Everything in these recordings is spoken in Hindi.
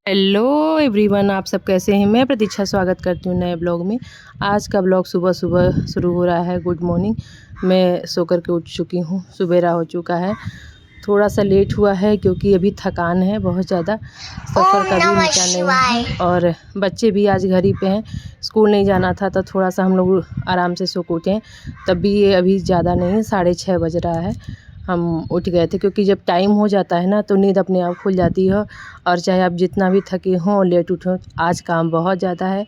हेलो एवरीवन, आप सब कैसे हैं। मैं प्रतीक्षा स्वागत करती हूँ नए ब्लॉग में। आज का ब्लॉग सुबह सुबह शुरू हो रहा है। Good morning. मैं सो कर के उठ चुकी हूँ, सुबेरा हो चुका है। थोड़ा सा लेट हुआ है क्योंकि अभी थकान है बहुत ज़्यादा, सफ़र का भी मिटा नहीं है और बच्चे भी आज घर ही पे हैं। स्कूल नहीं जाना था तो थोड़ा सा हम लोग आराम से सो के उठे हैं। तब भी ये अभी ज़्यादा नहीं, 6:30 बज रहा है। हम उठ गए थे क्योंकि जब टाइम हो जाता है ना तो नींद अपने आप खुल जाती है। और चाहे आप जितना भी थके हों और लेट उठो, आज काम बहुत ज़्यादा है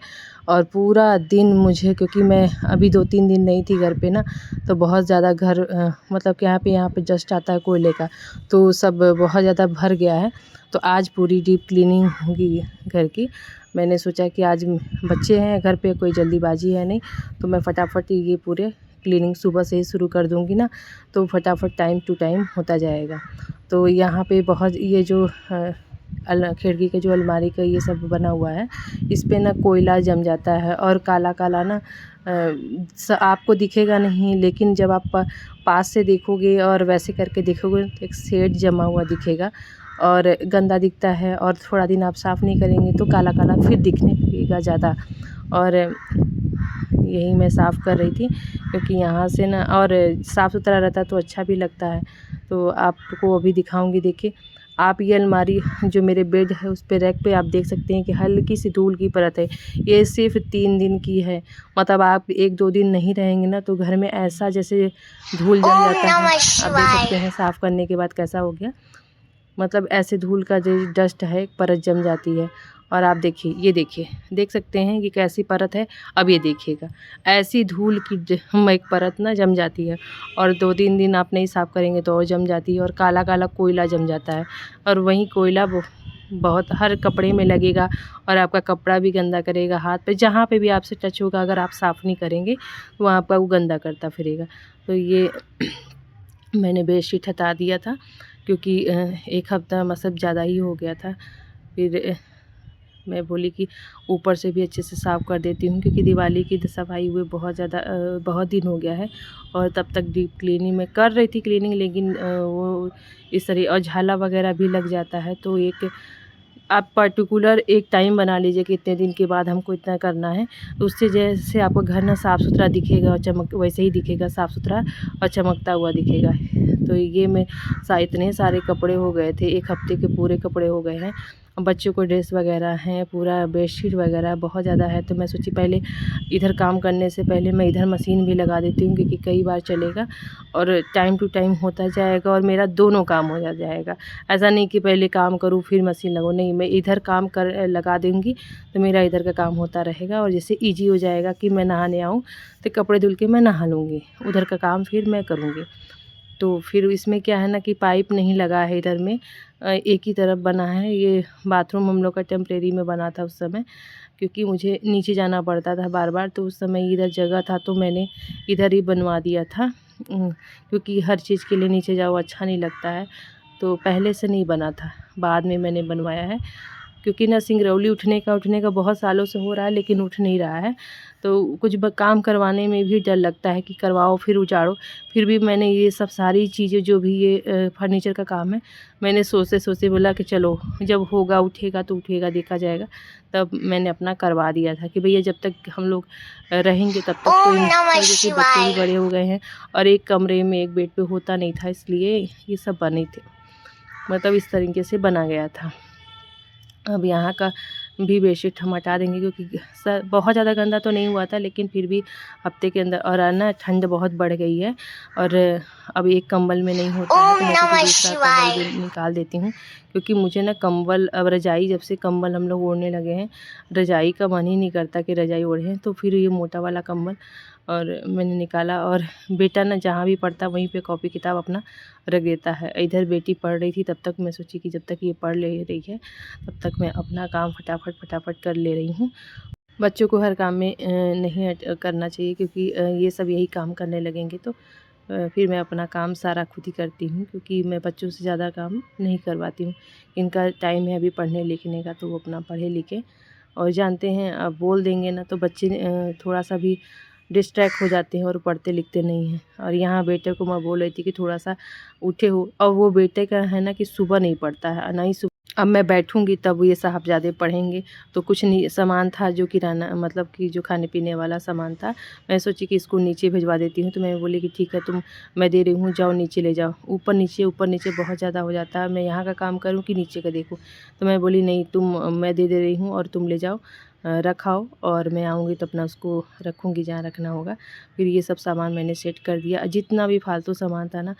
और पूरा दिन मुझे, क्योंकि मैं अभी 2-3 दिन नहीं थी घर पे ना, तो बहुत ज़्यादा घर मतलब कि यहाँ पे जस्ट आता है कोयले का, तो सब बहुत ज़्यादा भर गया है। तो आज पूरी डीप क्लीनिंग होगी घर की। मैंने सोचा कि आज बच्चे हैं घर पे, कोई जल्दीबाजी है नहीं, तो मैं फटाफट ये पूरे क्लीनिंग सुबह से ही शुरू कर दूँगी ना, तो फटाफट टाइम टू टाइम होता जाएगा। तो यहाँ पे बहुत ये जो खिड़की के जो अलमारी का ये सब बना हुआ है, इस पे ना कोयला जम जाता है और काला काला ना आपको दिखेगा नहीं, लेकिन जब आप पास से देखोगे और वैसे करके देखोगे तो एक शेड जमा हुआ दिखेगा और गंदा दिखता है। और थोड़ा दिन आप साफ़ नहीं करेंगे तो काला काला फिर दिखने लगेगा ज़्यादा। और यही मैं साफ़ कर रही थी क्योंकि यहाँ से ना, और साफ़ सुथरा रहता तो अच्छा भी लगता है। तो आपको अभी दिखाऊंगी। देखिए आप, ये अलमारी जो मेरे बेड है उस पे रैक पे आप देख सकते हैं कि हल्की सी धूल की परत है। ये सिर्फ 3 दिन की है, मतलब आप 1-2 दिन नहीं रहेंगे ना तो घर में ऐसा जैसे धूल जम जाता है। आप देख सकते हैं साफ़ करने के बाद कैसा हो गया, मतलब ऐसे धूल का जो डस्ट है एक परत जम जाती है। और आप देखिए, ये देखिए, देख सकते हैं कि कैसी परत है। अब ये देखिएगा, ऐसी धूल की एक परत ना जम जाती है और 2-3 दिन आप नहीं साफ़ करेंगे तो और जम जाती है और काला काला कोयला जम जाता है। और वही कोयला बहुत हर कपड़े में लगेगा और आपका कपड़ा भी गंदा करेगा, हाथ पे जहाँ पे भी आपसे टच होगा, अगर आप साफ़ नहीं करेंगे तो वहाँ आपका वो गंदा करता फिरेगा। तो ये मैंने बेडशीट हटा दिया था क्योंकि 1 हफ़्ता मतलब ज़्यादा ही हो गया था। फिर मैं बोली कि ऊपर से भी अच्छे से साफ़ कर देती हूँ क्योंकि दिवाली की सफाई हुए बहुत ज़्यादा बहुत दिन हो गया है। और तब तक डीप क्लीनिंग मैं कर रही थी क्लीनिंग, लेकिन वो इस तरह और झाला वगैरह भी लग जाता है। तो एक आप पर्टिकुलर एक टाइम बना लीजिए कि इतने दिन के बाद हमको इतना करना है, तो उससे जैसे आपका घर ना साफ़ सुथरा दिखेगा और चमक वैसे ही दिखेगा, साफ़ सुथरा और चमकता हुआ दिखेगा। तो ये मैं इतने सारे कपड़े हो गए थे, 1 हफ़्ते के पूरे कपड़े हो गए हैं। बच्चों को ड्रेस वगैरह हैं, पूरा बेडशीट वगैरह बहुत ज़्यादा है। तो मैं सोची पहले इधर काम करने से पहले मैं इधर मशीन भी लगा देती हूँ क्योंकि कई बार चलेगा और टाइम टू टाइम होता जाएगा और मेरा दोनों काम हो जाएगा। ऐसा नहीं कि पहले काम करूँ फिर मशीन लगाऊँ, नहीं, मैं इधर काम कर लगा दूँगी तो मेरा इधर का काम होता रहेगा और जैसे ईजी हो जाएगा कि मैं नहाने आऊँ तो कपड़े धुल के मैं नहा लूँगी, उधर का काम फिर मैं करूँगी। तो फिर इसमें क्या है ना कि पाइप नहीं लगा है इधर में, एक ही तरफ बना है। ये बाथरूम हम लोग का टेम्परेरी में बना था उस समय, क्योंकि मुझे नीचे जाना पड़ता था बार बार, तो उस समय इधर जगह था तो मैंने इधर ही बनवा दिया था। क्योंकि हर चीज़ के लिए नीचे जाओ अच्छा नहीं लगता है, तो पहले से नहीं बना था, बाद में मैंने बनवाया है। क्योंकि ना सिंगरौली उठने का बहुत सालों से हो रहा है लेकिन उठ नहीं रहा है, तो कुछ काम करवाने में भी डर लगता है कि करवाओ फिर उजाड़ो। फिर भी मैंने ये सब सारी चीज़ें जो भी ये फर्नीचर का काम है, मैंने सोचे सोचे बोला कि चलो जब होगा उठेगा तो उठेगा, देखा जाएगा। तब मैंने अपना करवा दिया था कि भैया जब तक हम लोग रहेंगे तब तक तो क्योंकि बच्चे भी बड़े हो गए हैं और एक कमरे में एक बेड पे होता नहीं था, इसलिए ये सब बने थे, मतलब इस तरीके से बना गया था। अब यहाँ का भी बेडशीट हम हटा देंगे क्योंकि बहुत ज़्यादा गंदा तो नहीं हुआ था, लेकिन फिर भी हफ्ते के अंदर, और ना ठंड बहुत बढ़ गई है और अब एक कंबल में नहीं होता है तो मैं सोची दूसरा कंबल भी निकाल देती हूँ। क्योंकि मुझे ना कंबल, अब रज़ाई, जब से कंबल हम लोग ओढ़ने लगे हैं, रज़ाई का मन ही नहीं करता कि रज़ाई ओढ़ें, तो फिर ये मोटा वाला कंबल और मैंने निकाला। और बेटा ना जहाँ भी पढ़ता वहीं पे कॉपी किताब अपना रख देता है। इधर बेटी पढ़ रही थी, तब तक मैं सोची कि जब तक ये पढ़ ले रही है तब तक मैं अपना काम फटाफट कर ले रही हूँ। बच्चों को हर काम में नहीं करना चाहिए क्योंकि ये सब यही काम करने लगेंगे तो फिर मैं अपना काम सारा खुद ही करती हूँ, क्योंकि मैं बच्चों से ज़्यादा काम नहीं करवाती हूँ। इनका टाइम है अभी पढ़ने लिखने का, तो वो अपना पढ़े लिखे। और जानते हैं, अब बोल देंगे ना तो बच्चे थोड़ा सा भी डिस्ट्रैक्ट हो जाते हैं और पढ़ते लिखते नहीं हैं। और यहाँ बेटे को मैं बोल रही थी कि थोड़ा सा उठे हो, और वो बेटे का है ना कि सुबह नहीं पढ़ता है, ना ही अब मैं बैठूंगी तब ये साहबजादे पढ़ेंगे। तो कुछ नहीं सामान था जो किराना मतलब कि जो खाने पीने वाला सामान था, मैं सोची कि इसको नीचे भिजवा देती हूँ। तो मैं बोली कि ठीक है तुम, मैं दे रही हूँ, जाओ नीचे ले जाओ। ऊपर नीचे बहुत ज़्यादा हो जाता है, मैं यहाँ का काम करूँ कि नीचे का देखूँ। तो मैं बोली नहीं तुम, मैं दे रही हूँ और तुम ले जाओ, रखाओ, और मैं आऊँगी तो अपना उसको रखूँगी जहाँ रखना होगा। फिर ये सब सामान मैंने सेट कर दिया। जितना भी फालतू सामान था ना,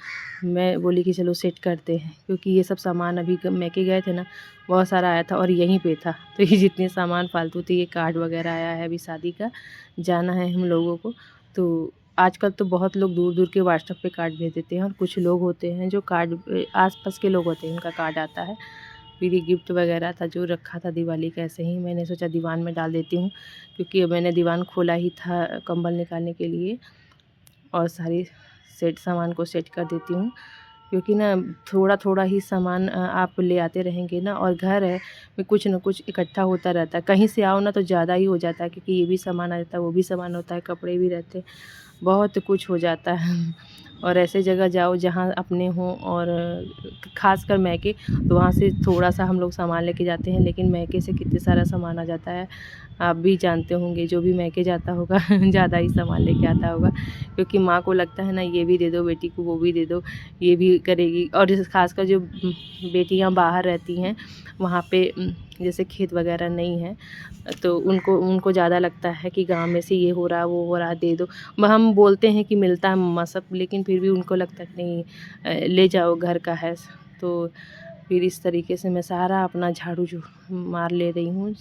मैं बोली कि चलो सेट करते हैं, क्योंकि ये सब सामान अभी मैके गए थे ना, बहुत सारा आया था और यहीं पे था। तो ये जितने सामान फालतू थे, ये कार्ड वगैरह आया है, अभी शादी का जाना है हम लोगों को। तो आजकल तो बहुत लोग दूर दूर के व्हाट्सएप पे कार्ड भेज देते हैं, और कुछ लोग होते हैं जो कार्ड आसपास के लोग होते हैं उनका कार्ड आता है। फिर ये गिफ्ट वगैरह था जो रखा था दिवाली का, ऐसे ही मैंने सोचा दीवान में डाल देती हूँ, क्योंकि मैंने दीवान खोला ही था कंबल निकालने के लिए, और सारी सामान को सेट कर देती हूँ। क्योंकि ना थोड़ा थोड़ा ही सामान आप ले आते रहेंगे ना, और घर है में कुछ न कुछ इकट्ठा होता रहता है। कहीं से आओ ना तो ज़्यादा ही हो जाता है, क्योंकि ये भी सामान आ जाता है, वो भी सामान होता है, कपड़े भी रहते हैं, बहुत कुछ हो जाता है। और ऐसे जगह जाओ जहाँ अपने हों, और ख़ासकर मैके, तो वहाँ से थोड़ा सा हम लोग सामान लेके जाते हैं, लेकिन मैके से कितने सारा सामान आ जाता है। आप भी जानते होंगे, जो भी मैके जाता होगा ज़्यादा ही सामान लेके आता होगा, क्योंकि माँ को लगता है ना ये भी दे दो बेटी को, वो भी दे दो, ये भी करेगी। और ख़ासकर जो बेटियाँ बाहर रहती हैं, वहाँ पे जैसे खेत वगैरह नहीं है, तो उनको ज़्यादा लगता है कि गाँव में से ये हो रहा वो हो रहा, दे दो। हम बोलते हैं कि मिलता है मम्मा सब, लेकिन फिर भी उनको लगता है कि नहीं, ले जाओ घर का है। तो फिर इस तरीके से मैं सारा अपना झाड़ू जो मार ले रही हूँ।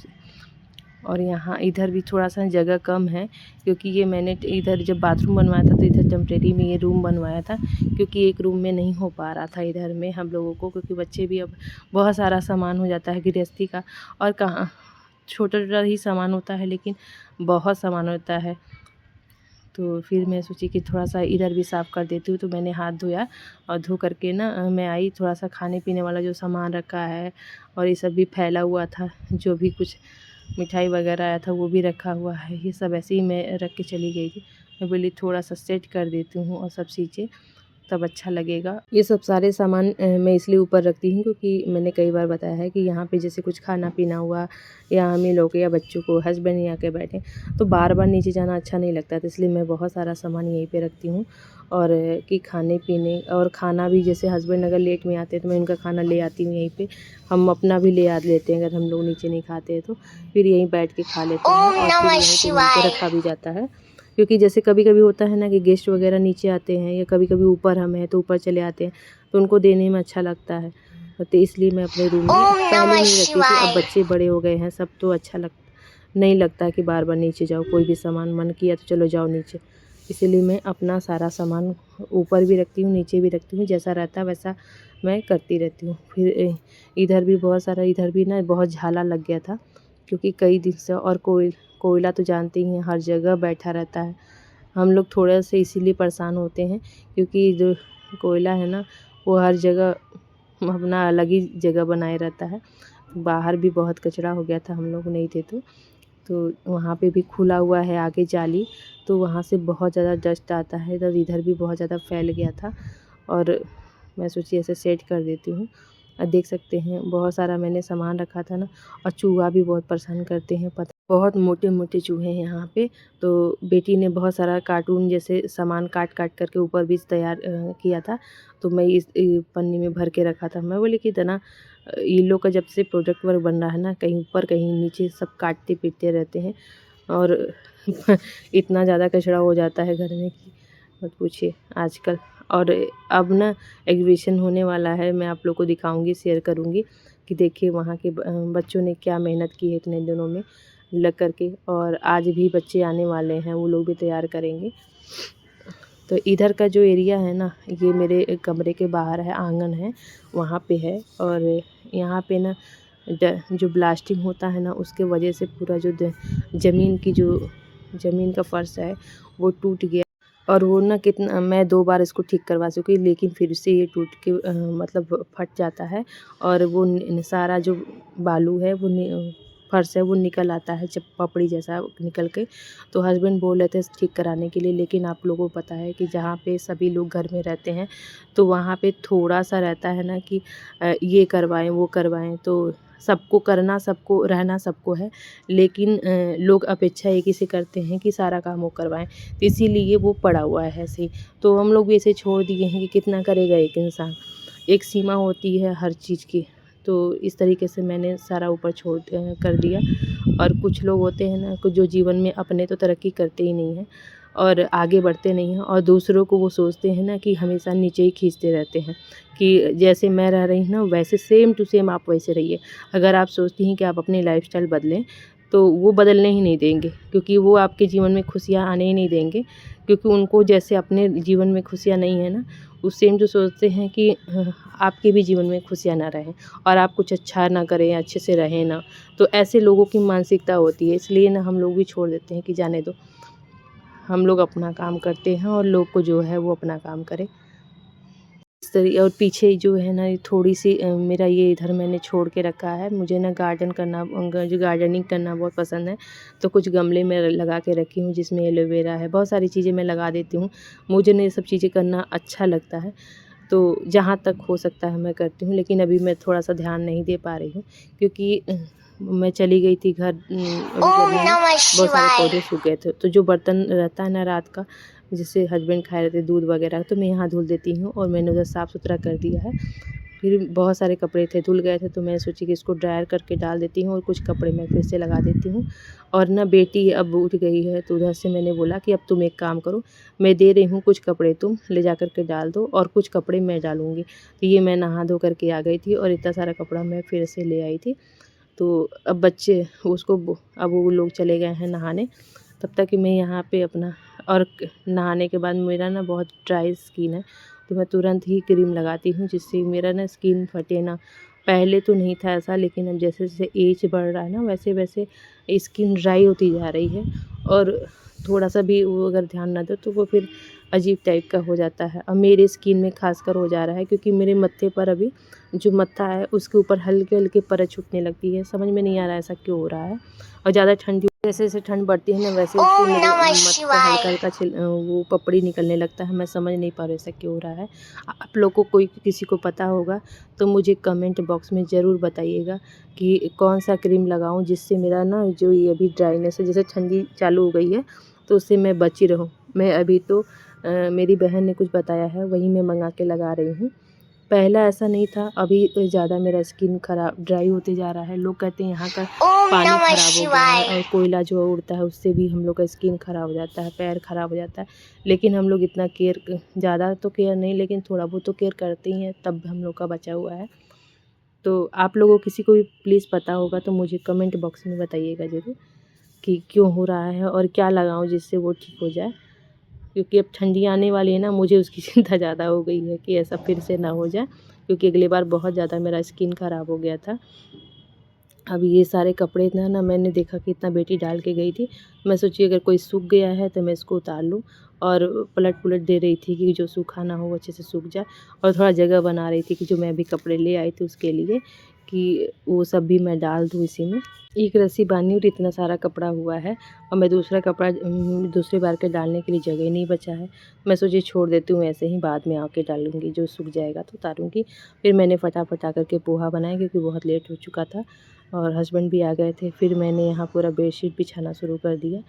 और यहाँ इधर भी थोड़ा सा जगह कम है, क्योंकि ये मैंने इधर जब बाथरूम बनवाया था तो इधर टेम्परेरी में ये रूम बनवाया था, क्योंकि एक रूम में नहीं हो पा रहा था इधर में हम लोगों को, क्योंकि बच्चे भी अब बहुत सारा सामान हो जाता है गृहस्थी का, और कहाँ छोटा छोटा ही सामान होता है, लेकिन बहुत सामान होता है। तो फिर मैं सोची कि थोड़ा सा इधर भी साफ़ कर देती हूँ। तो मैंने हाथ धोया, और धो करके ना मैं आई, थोड़ा सा खाने पीने वाला जो सामान रखा है, और ये सब भी फैला हुआ था, जो भी कुछ मिठाई वगैरह आया था वो भी रखा हुआ है, ये सब ऐसे ही मैं रख के चली गई थी। मैं बोली थोड़ा सा सेट कर देती हूँ और सब चीज़ें, तब अच्छा लगेगा। ये सब सारे सामान मैं इसलिए ऊपर रखती हूँ, क्योंकि मैंने कई बार बताया है कि यहाँ पे जैसे कुछ खाना पीना हुआ, या हमें लोग या बच्चों को, हस्बैंड ही आके बैठे, तो बार बार नीचे जाना अच्छा नहीं लगता, तो इसलिए मैं बहुत सारा सामान यहीं पे रखती हूँ। और कि खाने पीने और खाना भी, जैसे हस्बैंड अगर लेट में आते हैं तो मैं उनका खाना ले आती हूँ यहीं पे, हम अपना भी ले आ लेते हैं अगर हम लोग नीचे नहीं खाते हैं तो, फिर यहीं बैठ के खा लेते हैं, और फिर यहीं पे मिलकर रखा भी जाता है। क्योंकि जैसे कभी कभी होता है ना कि गेस्ट वगैरह नीचे आते हैं, या कभी कभी ऊपर हम हैं तो ऊपर चले आते हैं, तो उनको देने में अच्छा लगता है। तो इसलिए मैं अपने रूम में पहले नहीं रखती थी, अब बच्चे बड़े हो गए हैं सब, तो अच्छा नहीं लगता कि बार बार नीचे जाओ, कोई भी सामान मन किया तो चलो जाओ नीचे। इसीलिए मैं अपना सारा सामान ऊपर भी रखती हूँ, नीचे भी रखती हूँ, जैसा रहता है वैसा मैं करती रहती हूँ। फिर इधर भी बहुत सारा, इधर भी ना बहुत झाला लग गया था, क्योंकि कई दिन से, और कोयला तो जानते ही हैं हर जगह बैठा रहता है। हम लोग थोड़ा से इसीलिए परेशान होते हैं, क्योंकि जो कोयला है ना वो हर जगह अपना अलग ही जगह बनाए रहता है। बाहर भी बहुत कचरा हो गया था, हम लोग नहीं थे तो वहाँ पे भी खुला हुआ है आगे जाली, तो वहाँ से बहुत ज़्यादा डस्ट आता है, तो इधर भी बहुत ज़्यादा फैल गया था। और मैं सोची ऐसे सेट कर देती हूँ। और देख सकते हैं बहुत सारा मैंने सामान रखा था ना, और चूहा भी बहुत परेशान करते हैं, पता बहुत मोटे मोटे चूहे हैं यहाँ पे। तो बेटी ने बहुत सारा कार्टून जैसे सामान काट काट करके ऊपर भी तैयार किया था, तो मैं इस पन्नी में भर के रखा था। मैं बोली कि इतना ये लोग का जब से प्रोजेक्ट वर्क बन रहा है ना, कहीं ऊपर कहीं नीचे सब काटते पीटते रहते हैं, और इतना ज़्यादा कचरा हो जाता है घर में कि मत पूछिए आजकल। और अब ना एग्जीबिशन होने वाला है, मैं आप लोग को दिखाऊंगी, शेयर करूंगी कि देखिए वहाँ के बच्चों ने क्या मेहनत की है इतने दिनों में लग करके, और आज भी बच्चे आने वाले हैं, वो लोग भी तैयार करेंगे। तो इधर का जो एरिया है ना, ये मेरे कमरे के बाहर है, आंगन है, वहाँ पे है। और यहाँ पे ना जो ब्लास्टिंग होता है ना, उसके वजह से पूरा जो ज़मीन का फर्श है वो टूट गया, और वो ना कितना, मैं 2 बार इसको ठीक करवा चुकी, लेकिन फिर से ये टूट के मतलब फट जाता है, और वो सारा जो बालू है वो फर्श है वो निकल आता है, जब पपड़ी जैसा निकल के। तो हस्बैंड बोल रहे थे ठीक कराने के लिए, लेकिन आप लोगों को पता है कि जहाँ पे सभी लोग घर में रहते हैं तो वहाँ पे थोड़ा सा रहता है ना कि ये करवाएं वो करवाएं, तो सबको करना, सबको रहना सबको है, लेकिन लोग अपेक्षा एक ही से करते हैं कि सारा काम वो करवाएं, तो इसीलिए वो पड़ा हुआ है ऐसे ही। तो हम लोग भी ऐसे छोड़ दिए हैं कि कितना करेगा एक इंसान, एक सीमा होती है हर चीज़ की। तो इस तरीके से मैंने सारा ऊपर छोड़ कर दिया। और कुछ लोग होते हैं ना जो जीवन में अपने तो तरक्की करते ही नहीं हैं और आगे बढ़ते नहीं हैं, और दूसरों को वो सोचते हैं ना कि हमेशा नीचे ही खींचते रहते हैं कि जैसे मैं रह रही हूँ ना वैसे सेम टू सेम आप वैसे रहिए। अगर आप सोचती हैं कि आप अपनी लाइफस्टाइल बदलें तो वो बदलने ही नहीं देंगे, क्योंकि वो आपके जीवन में खुशियाँ आने ही नहीं देंगे, क्योंकि उनको जैसे अपने जीवन में खुशियाँ नहीं है ना, उस सेम जो सोचते हैं कि आपके भी जीवन में खुशियाँ ना रहें और आप कुछ अच्छा ना करें, अच्छे से रहें ना, तो ऐसे लोगों की मानसिकता होती है। इसलिए ना हम लोग भी छोड़ देते हैं कि जाने दो, हम लोग अपना काम करते हैं और लोग को जो है वो अपना काम करे इस तरी। और पीछे जो है ना थोड़ी सी मेरा ये इधर मैंने छोड़ के रखा है। मुझे ना गार्डन करना, जो गार्डनिंग करना बहुत पसंद है, तो कुछ गमले में लगा के रखी हूँ जिसमें एलोवेरा है, बहुत सारी चीज़ें मैं लगा देती हूँ। मुझे ना ये सब चीज़ें करना अच्छा लगता है, तो जहाँ तक हो सकता है मैं करती हूँ, लेकिन अभी मैं थोड़ा सा ध्यान नहीं दे पा रही हूँ क्योंकि मैं चली गई थी घर। अभी घर में बहुत सारे पौधे सूख गए थे, तो जो बर्तन रहता है ना रात का, जिससे हस्बैंड खाए रहते दूध वगैरह, तो मैं यहाँ धुल देती हूँ और मैंने उधर साफ़ सुथरा कर दिया है। फिर बहुत सारे कपड़े थे धुल गए थे, तो मैं सोची कि इसको ड्रायर करके डाल देती हूँ और कुछ कपड़े मैं फिर से लगा देती हूँ। और ना बेटी अब उठ गई है, तो उधर से मैंने बोला कि अब तुम एक काम करो, मैं दे रही हूँ कुछ कपड़े, तुम ले जा कर के डाल दो और कुछ कपड़े मैं डालूँगी। तो ये मैं नहा धो करके आ गई थी और इतना सारा कपड़ा मैं फिर से ले आई थी। तो अब बच्चे उसको अब वो लोग चले गए हैं नहाने, तब तक कि मैं यहाँ पे अपना। और नहाने के बाद मेरा ना बहुत ड्राई स्किन है, तो मैं तुरंत ही क्रीम लगाती हूँ जिससे मेरा ना स्किन फटे ना। पहले तो नहीं था ऐसा, लेकिन अब जैसे जैसे एज बढ़ रहा है ना वैसे वैसे स्किन ड्राई होती जा रही है, और थोड़ा सा भी वो अगर ध्यान ना दो तो वो फिर अजीब टाइप का हो जाता है। और मेरे स्किन में खासकर हो जा रहा है क्योंकि मेरे मत्थे पर अभी जो मत्था है उसके ऊपर हल्के हल्के परत छूटने लगती है। समझ में नहीं आ रहा है ऐसा क्यों हो रहा है। और ज़्यादा ठंडी जैसे जैसे ठंड बढ़ती है ना वैसे वैसे मेरे मत्थे पर हल्का हल्का वो पपड़ी निकलने लगता है। मैं समझ नहीं पा रही ऐसा क्यों हो रहा है। आप लोग को कोई किसी को पता होगा तो मुझे कमेंट बॉक्स में ज़रूर बताइएगा कि कौन सा क्रीम लगाऊं जिससे मेरा ना जो ये अभी ड्राइनेस है, जैसे ठंडी चालू हो गई है तो उससे मैं बची रहूं। मैं अभी तो मेरी बहन ने कुछ बताया है वही मैं मंगा के लगा रही हूँ। पहला ऐसा नहीं था, अभी ज़्यादा मेरा स्किन खराब ड्राई होते जा रहा है। लोग कहते हैं यहाँ का पानी ख़राब हो गया है, और कोयला जो उड़ता है उससे भी हम लोग का स्किन ख़राब हो जाता है, पैर ख़राब हो जाता है। लेकिन हम लोग इतना केयर, ज़्यादा तो केयर नहीं लेकिन थोड़ा बहुत तो केयर करते ही हैं, तब हम लोग का बचा हुआ है। तो आप लोगों को किसी को भी प्लीज़ पता होगा तो मुझे कमेंट बॉक्स में बताइएगा ज़रूर कि क्यों हो रहा है और क्या लगाऊँ जिससे वो ठीक हो जाए। क्योंकि अब ठंडी आने वाली है ना, मुझे उसकी चिंता ज़्यादा हो गई है कि ऐसा फिर से ना हो जाए, क्योंकि अगली बार बहुत ज़्यादा मेरा स्किन ख़राब हो गया था। अब ये सारे कपड़े इतना ना मैंने देखा कि इतना बेटी डाल के गई थी, मैं सोची अगर कोई सूख गया है तो मैं इसको उतार लूँ, और पलट दे रही थी कि जो सूखा ना हो अच्छे से सूख जाए, और थोड़ा जगह बना रही थी कि जो मैं भी कपड़े ले आई थी उसके लिए कि वो सब भी मैं डाल दूँ इसी में। एक रस्सी बांधी हूँ तो इतना सारा कपड़ा हुआ है, और मैं दूसरा कपड़ा दूसरी बार के डालने के लिए जगह नहीं बचा है। मैं सोची छोड़ देती हूँ ऐसे ही, बाद में आके डालूँगी, जो सूख जाएगा तो उतारूँगी। फिर मैंने फटाफट आकर के पोहा बनाया क्योंकि बहुत लेट हो चुका था और हस्बैंड भी आ गए थे। फिर मैंने यहाँ पूरा बेडशीट बिछाना शुरू कर दिया,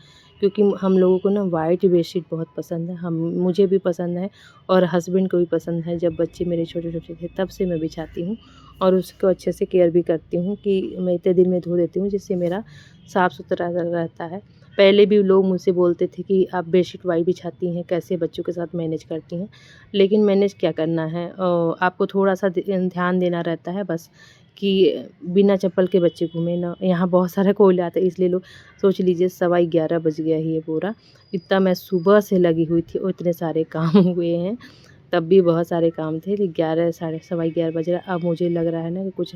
क्योंकि हम लोगों को ना वाइट बेडशीट बहुत पसंद है। मुझे भी पसंद है और हस्बैंड को भी पसंद है। जब बच्चे मेरे छोटे छोटे थे तब से मैं बिछाती हूँ, और उसको अच्छे से केयर भी करती हूँ कि मैं इतने दिन में धो देती हूँ जिससे मेरा साफ़ सुथरा रहता है। पहले भी लोग मुझसे बोलते थे कि आप बेडशीट वाइट बिछाती हैं, कैसे बच्चों के साथ मैनेज करती हैं। लेकिन मैनेज क्या करना है, आपको थोड़ा सा ध्यान देना रहता है बस, कि बिना चप्पल के बच्चे घूमे ना। यहाँ बहुत सारा कोयला आता है, इसलिए लोग सोच लीजिए 11:15 बज गया ही है पूरा। इतना मैं सुबह से लगी हुई थी और इतने सारे काम हुए हैं, तब भी बहुत सारे काम थे। 11 साढ़े 11:15 बज रहा। अब मुझे लग रहा है ना कि कुछ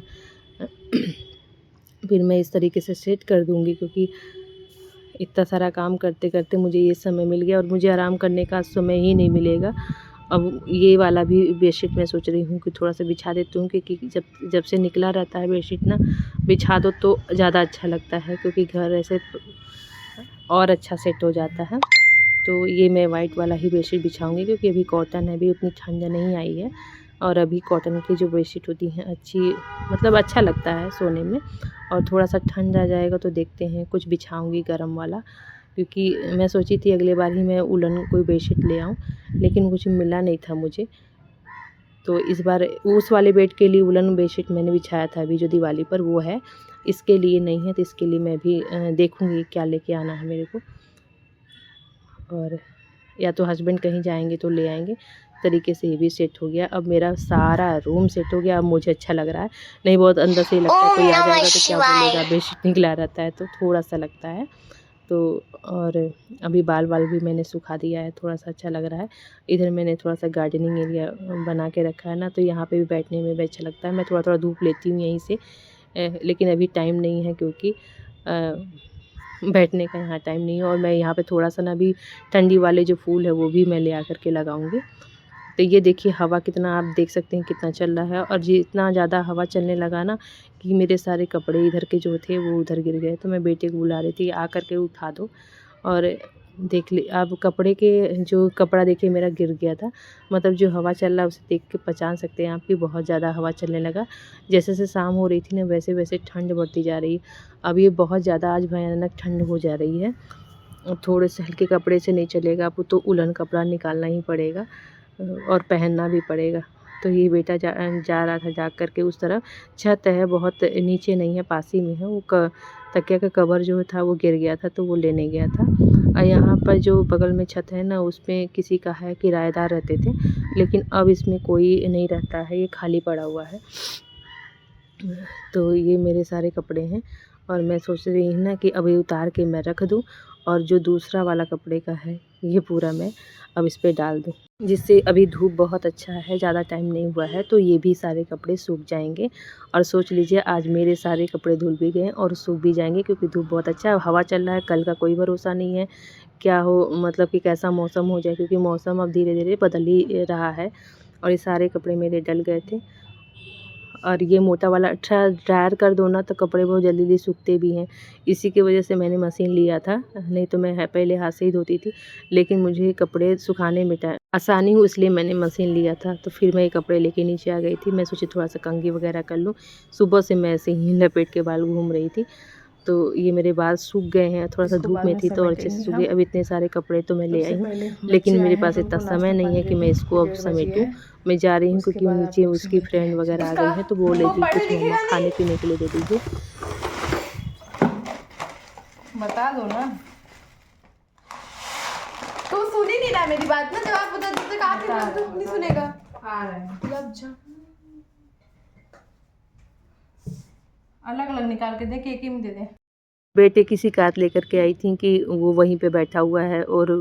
फिर मैं इस तरीके से सेट कर दूँगी, क्योंकि इतना सारा काम करते करते मुझे ये समय मिल गया और मुझे आराम करने का समय ही नहीं मिलेगा। अब ये वाला भी बेडशीट मैं सोच रही हूँ कि थोड़ा सा बिछा देती हूँ, क्योंकि जब से निकला रहता है बेडशीट ना, बिछा दो तो ज़्यादा अच्छा लगता है, क्योंकि घर ऐसे और अच्छा सेट हो जाता है। तो ये मैं वाइट वाला ही बेडशीट बिछाऊँगी, क्योंकि अभी कॉटन है, अभी उतनी ठंड नहीं आई है। और अभी कॉटन की जो बेडशीट होती हैं अच्छी, मतलब अच्छा लगता है सोने में। और थोड़ा सा ठंड आ जाएगा तो देखते हैं कुछ बिछाऊँगी गर्म वाला, क्योंकि मैं सोची थी अगले बार ही मैं उलन कोई बेडशीट ले आऊँ, लेकिन कुछ मिला नहीं था मुझे। तो इस बार उस वाले बेड के लिए उलन बेडशीट मैंने बिछाया था अभी जो दिवाली पर, वो है। इसके लिए नहीं है, तो इसके लिए मैं भी देखूँगी क्या लेके आना है मेरे को। और या तो हस्बैंड कहीं जाएंगे तो ले आएंगे। तरीके से ये भी सेट हो गया। अब मेरा सारा रूम सेट हो गया। अब मुझे अच्छा लग रहा है। नहीं बहुत अंदर से ही लगता है कोई आ जाएगा तो क्या बोलेगा, बेडशीट निकला रहता है तो थोड़ा सा लगता है। तो और अभी बाल भी मैंने सुखा दिया है, थोड़ा सा अच्छा लग रहा है। इधर मैंने थोड़ा सा गार्डनिंग एरिया बना के रखा है ना, तो यहाँ पे भी बैठने में भी अच्छा लगता है। मैं थोड़ा धूप लेती हूँ यहीं से, लेकिन अभी टाइम नहीं है, क्योंकि बैठने का यहाँ टाइम नहीं है। और मैं यहाँ पे थोड़ा सा ना भी ठंडी वाले जो फूल है वो भी मैं ले आकर के लगाऊंगी। तो ये देखिए हवा कितना, आप देख सकते हैं कितना चल रहा है। और जितना ज़्यादा हवा चलने लगा ना कि मेरे सारे कपड़े इधर के जो थे वो उधर गिर गए। तो मैं बेटे को बुला रही थी आ कर के उठा दो। और देख ली आप कपड़े के जो कपड़ा देखिए मेरा गिर गया था। मतलब जो हवा चल रहा है उसे देख के पहचान सकते हैं आप कि बहुत ज़्यादा हवा चलने लगा। जैसे जैसे शाम हो रही थी ना वैसे वैसे ठंड बढ़ती जा रही है। अब ये बहुत ज़्यादा आज भयानक ठंड हो जा रही है। थोड़े से हल्के कपड़े से नहीं चलेगा, आपको तो उलन कपड़ा निकालना ही पड़ेगा और पहनना भी पड़ेगा। तो ये बेटा जा रहा था, जा कर के उस तरफ छत है, बहुत नीचे नहीं है, पास ही में है। वो तकिया का कवर जो था वो गिर गया था, तो वो लेने गया था। और यहाँ पर जो बगल में छत है ना, उसमें किसी का है, किराएदार रहते थे, लेकिन अब इसमें कोई नहीं रहता है, ये खाली पड़ा हुआ है। तो ये मेरे सारे कपड़े हैं और मैं सोच रही हूँ ना कि अभी उतार के मैं रख दूँ, और जो दूसरा वाला कपड़े का है ये पूरा मैं अब इस पे डाल दूँ, जिससे अभी धूप बहुत अच्छा है, ज़्यादा टाइम नहीं हुआ है, तो ये भी सारे कपड़े सूख जाएंगे। और सोच लीजिए आज मेरे सारे कपड़े धुल भी गए और सूख भी जाएंगे, क्योंकि धूप बहुत अच्छा है, हवा चल रहा है। कल का कोई भरोसा नहीं है क्या हो, मतलब कि कैसा मौसम हो जाए, क्योंकि मौसम अब धीरे धीरे बदल ही रहा है। और ये सारे कपड़े मेरे डल गए थे। और ये मोटा वाला अच्छा ड्रायर कर दो ना तो कपड़े बहुत जल्दी जल्दी सूखते भी हैं। इसी की वजह से मैंने मशीन लिया था, नहीं तो मैं पहले हाथ से ही धोती थी, लेकिन मुझे कपड़े सुखाने में आसानी हो इसलिए मैंने मशीन लिया था। तो फिर मैं ये कपड़े लेके नीचे आ गई थी। मैं सोची थोड़ा सा कंघी वगैरह कर लूँ, सुबह से मैं ऐसे ही लपेट के बाल घूम रही थी। तो ये मेरे बाल सूख गए हैं, थोड़ा सा धूप में थी तो और अच्छे से सूख गए। अब इतने सारे कपड़े तो मैं ले आई हूँ, लेकिन मेरे पास इतना समय नहीं है कि मैं इसको अब समेटूँ। मैं जा रही हूँ क्योंकि नीचे उसकी फ्रेंड वगैरह आ गई हैं, तो बोल रही थी कुछ मम्मा खाने पीने के लिए दे दीजिए। बता दो ना, तू सुनी नहीं ना मेरी बात ना, जब आप बता दो तो नहीं सुनेगा। अलग अलग निकाल के दे, केक ही में दे दे। बेटे की शिकायत लेकर के आई थी कि वो वहीं पे बैठा हुआ है, और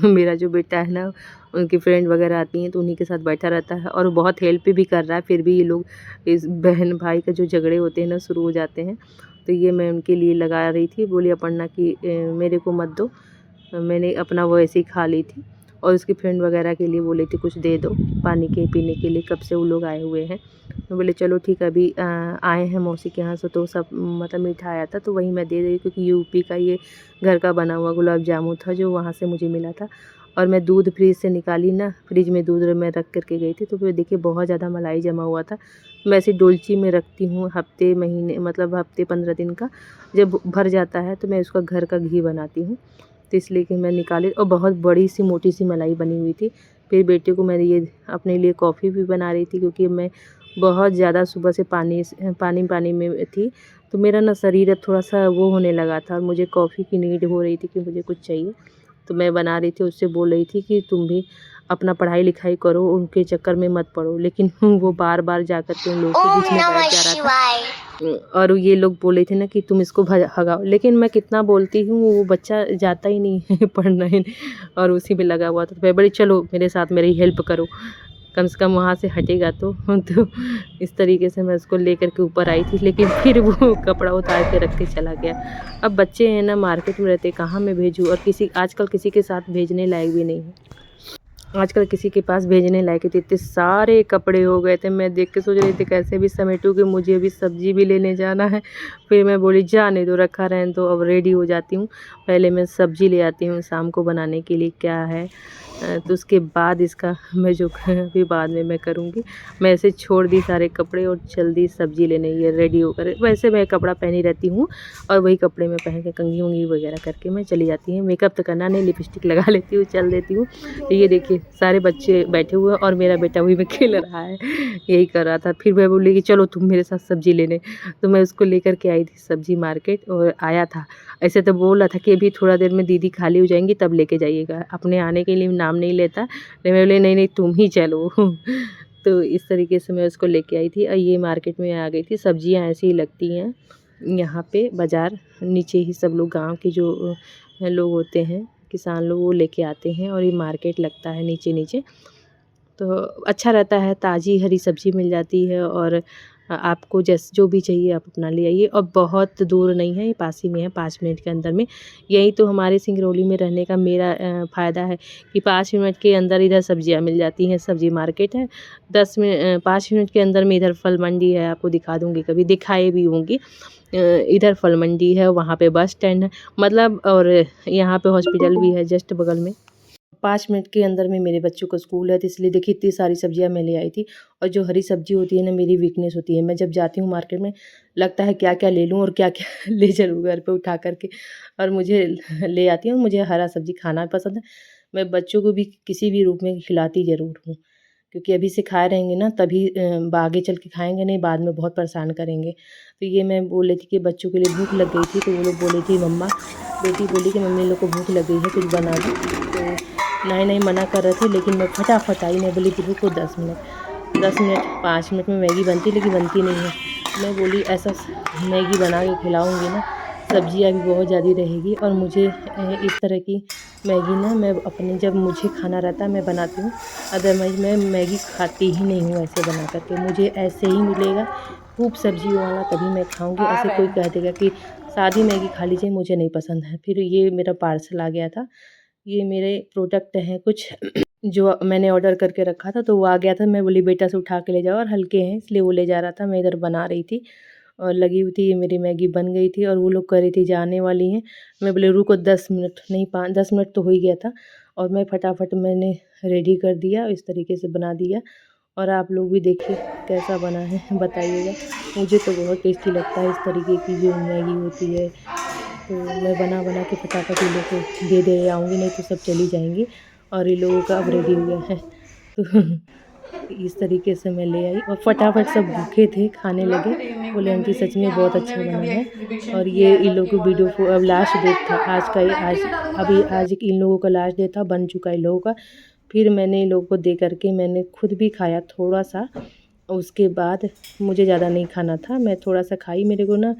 मेरा जो बेटा है ना उनकी फ्रेंड वगैरह आती हैं तो उन्हीं के साथ बैठा रहता है और बहुत हेल्प भी कर रहा है। फिर भी ये लोग इस बहन भाई का जो झगड़े होते हैं ना शुरू हो जाते हैं। तो ये मैं उनके लिए लगा रही थी, बोली अपर्णा कि मेरे को मत दो, मैंने अपना वो ऐसे ही खा ली थी। और उसकी फ्रेंड वगैरह के लिए बोली थी कुछ दे दो पानी के पीने के लिए, कब से वो लोग आए हुए हैं। तो बोले चलो ठीक है, अभी आए हैं मौसी के यहाँ से तो सब मतलब मीठा आया था तो वही मैं दे रही, क्योंकि यूपी का ये घर का बना हुआ गुलाब जामुन था जो वहाँ से मुझे मिला था। और मैं दूध फ्रिज से निकाली ना, फ्रिज में दूध मैं रख करके गई थी, तो फिर देखिए बहुत ज़्यादा मलाई जमा हुआ था। मैं ऐसी डोलची में रखती हूँ हफ्ते महीने, मतलब हफ्ते 15 दिन का जब भर जाता है तो मैं उसका घर का घी बनाती हूँ। तो इसलिए कि मैं निकाली, और बहुत बड़ी सी मोटी सी मलाई बनी हुई थी। फिर बेटे को मैंने ये अपने लिए कॉफ़ी भी बना रही थी, क्योंकि मैं बहुत ज़्यादा सुबह से पानी में थी, तो मेरा ना शरीर अब थोड़ा सा वो होने लगा था और मुझे कॉफ़ी की नीड हो रही थी कि मुझे कुछ चाहिए। तो मैं बना रही थी, उससे बोल रही थी कि तुम भी अपना पढ़ाई लिखाई करो, उनके चक्कर में मत पड़ो। लेकिन वो बार बार जा कर के उन लोगों के बीच में बैठ जा रहा था, और ये लोग बोले थे ना कि तुम इसको भगाओ, लेकिन मैं कितना बोलती हूँ वो बच्चा जाता ही नहीं है पढ़ना ही, और उसी में लगा हुआ था। तो मैं बोली चलो मेरे साथ मेरी हेल्प करो, कम से कम वहाँ से हटेगा तो इस तरीके से मैं उसको लेकर के ऊपर आई थी, लेकिन फिर वो कपड़ा उतार के रख के चला गया। अब बच्चे हैं ना, मार्केट में रहते, कहाँ मैं भेजूँ, और आजकल किसी के साथ भेजने लायक भी नहीं है। आजकल किसी के पास भेजने लायक थे। इतने सारे कपड़े हो गए थे, मैं देख के सोच रही थी कैसे भी समेटूँ कि मुझे अभी सब्ज़ी भी लेने जाना है। फिर मैं बोली जाने दो, रखा रहने दो, अब रेडी हो जाती हूँ। पहले मैं सब्ज़ी ले आती हूँ शाम को बनाने के लिए क्या है, तो उसके बाद इसका मैं जो अभी बाद में मैं करूँगी। मैं ऐसे छोड़ दी सारे कपड़े और जल्दी सब्ज़ी लेने ये रेडी होकर। वैसे मैं कपड़ा पहनी रहती हूँ और वही कपड़े में पहन के कंघी उंघी वगैरह करके मैं चली जाती हूँ। मेकअप तो करना नहीं, लिपस्टिक लगा लेती हूँ, चल देती हूँ। तो ये देखिए सारे बच्चे बैठे हुए और मेरा बेटा वही में खेल रहा है, यही कर रहा था। फिर मैं बोली कि चलो तुम मेरे साथ सब्ज़ी लेने, तो मैं उसको लेकर के आई थी सब्ज़ी मार्केट और आया था। ऐसे तो बोल रहा था कि अभी थोड़ा देर में दीदी खाली हो जाएंगी तब लेके जाइएगा, अपने आने के लिए नाम नहीं लेता। मैं बोले नहीं नहीं तुम ही चलो। तो इस तरीके से मैं उसको लेके आई थी और ये मार्केट में आ गई थी। सब्जियां ऐसी ही लगती हैं यहाँ पे, बाज़ार नीचे ही सब लोग गांव के जो लोग होते हैं किसान लोग वो लेके आते हैं और ये मार्केट लगता है नीचे नीचे। तो अच्छा रहता है, ताज़ी हरी सब्ज़ी मिल जाती है और आपको जो भी चाहिए आप अपना ले आइए। और बहुत दूर नहीं है, ये पास ही में है, 5 मिनट के अंदर में। यही तो हमारे सिंगरौली में रहने का मेरा फ़ायदा है कि 5 मिनट के अंदर इधर सब्जियां मिल जाती हैं। सब्ज़ी मार्केट है, 5 मिनट के अंदर में इधर फल मंडी है, आपको दिखा दूँगी, कभी दिखाए भी होंगी। इधर फल मंडी है, वहाँ पे बस स्टैंड है, मतलब और यहाँ पे हॉस्पिटल भी है जस्ट बगल में। 5 मिनट के अंदर में मेरे बच्चों का स्कूल है, तो इसलिए देखिए इतनी सारी सब्जियां मैं ले आई थी। और जो हरी सब्जी होती है ना, मेरी वीकनेस होती है। मैं जब जाती हूँ मार्केट में लगता है क्या क्या ले लूँ और क्या क्या ले चलूँ घर पे उठा करके, और मुझे ले आती हूँ। मुझे हरा सब्जी खाना पसंद है, मैं बच्चों को भी किसी भी रूप में खिलाती ज़रूर हूँ, क्योंकि अभी से खाए रहेंगे ना तभी आगे चल के खाएंगे, नहीं बाद में बहुत परेशान करेंगे। तो ये मैं बोल रही थी कि बच्चों के लिए भूख लग गई थी, तो वो लोग बोली थी मम्मा, बेटी बोली कि मम्मी लोग को भूख लग गई है कुछ बना दो। तो नहीं नहीं मना कर रहे थे, लेकिन मैं फटाफट आई। मैं बोली कि रुको 10 मिनट 5 मिनट में मैगी बनती, लेकिन बनती नहीं है। मैं बोली ऐसा मैगी बना के खिलाऊँगी ना, सब्जियाँ भी बहुत ज़्यादा रहेगी। और मुझे इस तरह की मैगी ना मैं अपने जब मुझे खाना रहता है मैं बनाती हूँ, अदरवाइज़ मैं मैगी खाती ही नहीं हूँ ऐसे बना करके। मुझे ऐसे ही मिलेगा खूब सब्जियों वाला तभी मैं खाऊँगी। ऐसे कोई कह देगा कि सादी मैगी खा लीजिए, मुझे नहीं पसंद है। फिर ये मेरा पार्सल आ गया था, ये मेरे प्रोडक्ट हैं कुछ जो मैंने ऑर्डर करके रखा था, तो वो आ गया था। मैं बोली बेटा से उठा के ले जाओ, और हल्के हैं इसलिए वो ले जा रहा था। मैं इधर बना रही थी और लगी हुई थी, ये मेरी मैगी बन गई थी और वो लोग कह रही थी जाने वाली हैं। मैं बोले रुको 10 मिनट, नहीं 10 मिनट तो हो ही गया था। और मैं फटाफट मैंने रेडी कर दिया, इस तरीके से बना दिया। और आप लोग भी देखिए कैसा बना है बताइएगा। मुझे तो बहुत टेस्टी लगता है इस तरीके की जो मैगी होती है। तो मैं बना बना के फटाफट इन लोग को दे आऊँगी, नहीं तो सब चली जाएंगी। और इन लोगों का अब रेडी हो गया है, तो इस तरीके से मैं ले आई और फटाफट सब भूखे थे, खाने लगे। बोले आंटी सच में बहुत अच्छा बना है। और ये इन लोगों को वीडियो को अब लास्ट डेट था आज का, आज इन लोगों का लास्ट डेट था, बन चुका है इन लोगों का। फिर मैंने इन लोगों को दे करके मैंने खुद भी खाया थोड़ा सा। उसके बाद मुझे ज़्यादा नहीं खाना था, मैं थोड़ा सा खाई। मेरे को ना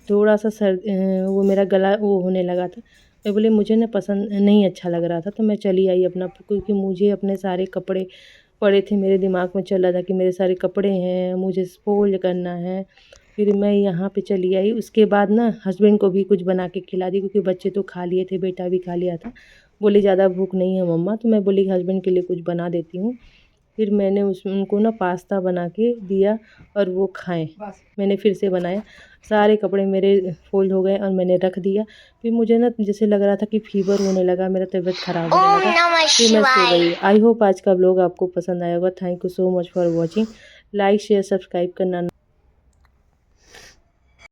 थोड़ा सा वो मेरा गला वो होने लगा था। मैं बोली मुझे ना पसंद नहीं अच्छा लग रहा था, तो मैं चली आई अपना, क्योंकि मुझे अपने सारे कपड़े पड़े थे। मेरे दिमाग में चल रहा था कि मेरे सारे कपड़े हैं, मुझे फोल्ड करना है। फिर मैं यहाँ पे चली आई। उसके बाद ना हस्बैंड को भी कुछ बना के खिला दी, क्योंकि बच्चे तो खा लिए थे, बेटा भी खा लिया था। बोले ज़्यादा भूख नहीं है मम्मा, तो मैं बोली हस्बैंड के लिए कुछ बना देती हूँ। फिर मैंने उनको ना पास्ता बना के दिया और वो खाएं। मैंने फिर से बनाया, सारे कपड़े मेरे फोल्ड हो गए और मैंने रख दिया। फिर मुझे ना जैसे लग रहा था कि फीवर होने लगा, मेरा तबीयत ख़राब होने लगा। फिर मैं सो गई। आई होप आज का ब्लॉग आपको पसंद आया होगा। Thank you so much for watching. Like share subscribe करना